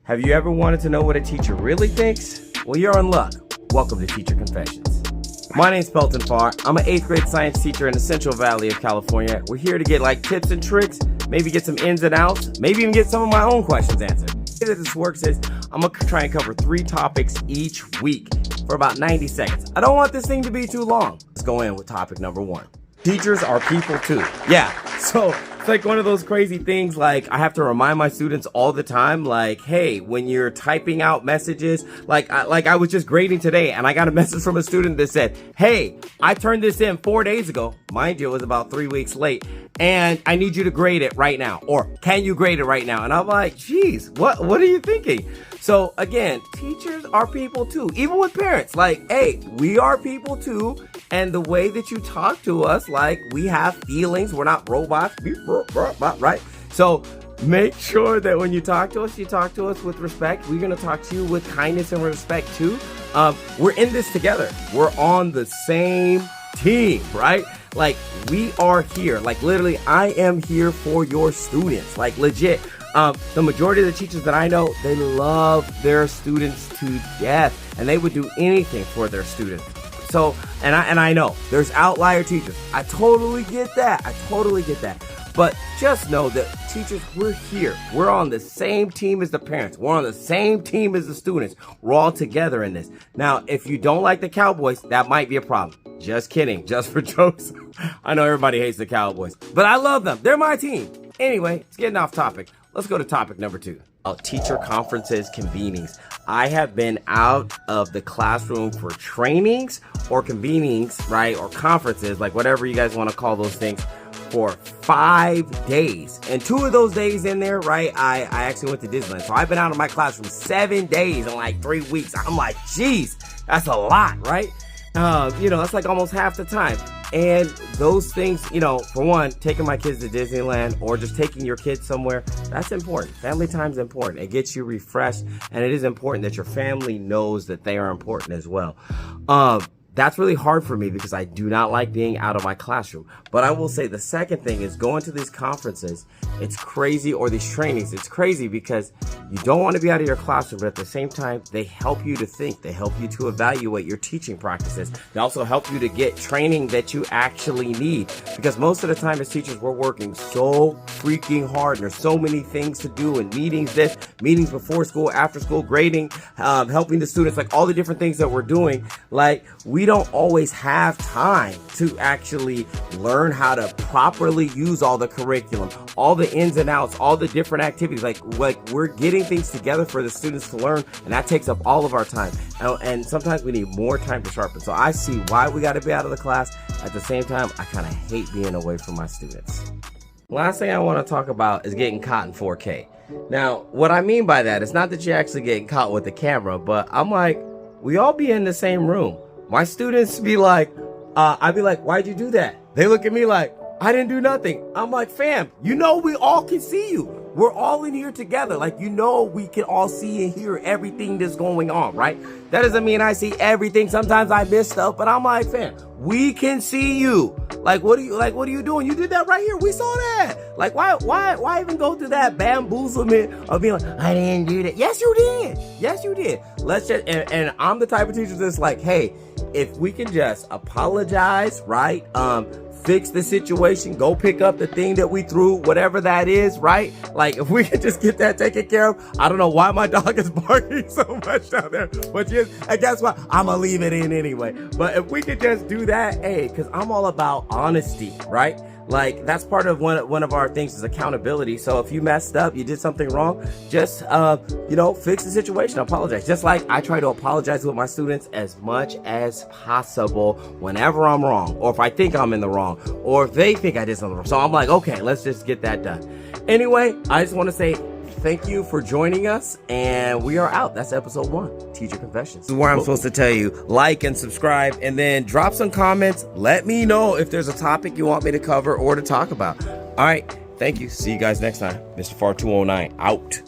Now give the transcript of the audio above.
Have you ever wanted to know what a teacher really thinks? Well, you're in luck. Welcome to Teacher Confessions. My name's Pelton Farr. I'm an 8th grade science teacher in the Central Valley of California. We're here to get tips and tricks, maybe get some ins and outs, maybe even get some of my own questions answered. The way that this works is I'm going to try and cover 3 topics each week for about 90 seconds. I don't want this thing to be too long. Let's go in with topic number 1. Teachers are people too. Yeah, so it's like one of those crazy things, I have to remind my students all the time, hey, when you're typing out messages, I was just grading today and I got a message from a student that said, hey, I turned this in 4 days ago. Mind you, it was about 3 weeks late and I need you to grade it right now. Or can you grade it right now? And I'm like, geez, what are you thinking? So again, teachers are people too, even with parents. Hey, we are people too. And the way that you talk to us, we have feelings. We're not robots, right? So make sure that when you talk to us with respect. We're going to talk to you with kindness and respect too. We're in this together. We're on the same team, right? We are here. Literally, I am here for your students. Legit. The majority of the teachers that I know, they love their students to death, and they would do anything for their students. So, and I know there's outlier teachers. I totally get that. But just know that teachers, we're here. We're on the same team as the parents. We're on the same team as the students. We're all together in this. Now, if you don't like the Cowboys, that might be a problem. Just kidding. Just for jokes. I know everybody hates the Cowboys, but I love them. They're my team. Anyway, it's getting off topic. Let's go to topic number 2. Teacher conferences, convenings. I have been out of the classroom for trainings or convenings, right? Or conferences, whatever you guys want to call those things, for 5 days. And 2 of those days in there, right, I actually went to Disneyland. So I've been out of my classroom 7 days in 3 weeks. I'm like, geez, that's a lot, right? That's almost half the time. And those things, for one, taking my kids to Disneyland or just taking your kids somewhere, that's important. Family time's important. It gets you refreshed, and it is important that your family knows that they are important as well. That's really hard for me because I do not like being out of my classroom. But I will say the second thing is going to these conferences, it's crazy, or these trainings, it's crazy because you don't want to be out of your classroom, but at the same time, they help you to think. They help you to evaluate your teaching practices. They also help you to get training that you actually need, because most of the time as teachers, we're working so freaking hard. And there's so many things to do, and meetings meetings before school, after school, grading, helping the students, all the different things that we're doing. We don't always have time to actually learn how to properly use all the curriculum, all the ins and outs, all the different activities. We're getting things together for the students to learn, and that takes up all of our time. And sometimes we need more time to sharpen. So I see why we got to be out of the class. At the same time, I kind of hate being away from my students. Last thing I want to talk about is getting caught in 4K. Now, what I mean by that is not that you're actually getting caught with the camera, but I'm we all be in the same room. My students be I'd be like, why'd you do that? They look at me like, I didn't do nothing. I'm like, fam, we all can see you. We're all in here together. We can all see and hear everything that's going on, right? That doesn't mean I see everything. Sometimes I miss stuff, but I'm like, fam, we can see you. What are you doing? You did that right here. We saw that. Why even go through that bamboozlement of being like, I didn't do that. Yes, you did. Let's just, and I'm the type of teacher that's hey, if we can just apologize, right? Fix the situation, go pick up the thing that we threw, whatever that is, right? If we can just get that taken care of. I don't know why my dog is barking so much down there, but and guess what? I'm gonna leave it in anyway. But if we could just do that, hey, because I'm all about honesty, right? That's part of one of our things is accountability. So if you messed up, you did something wrong, just fix the situation, apologize. Just like I try to apologize with my students as much as possible whenever I'm wrong, or if I think I'm in the wrong, or if they think I did something wrong. So I'm like, okay, let's just get that done. Anyway, I just want to say thank you for joining us, and we are out. That's episode 1, Teacher Confessions. This is where I'm supposed to tell you, like and subscribe, and then drop some comments. Let me know if there's a topic you want me to cover or to talk about. All right, thank you. See you guys next time. Mr. Farr 209 out.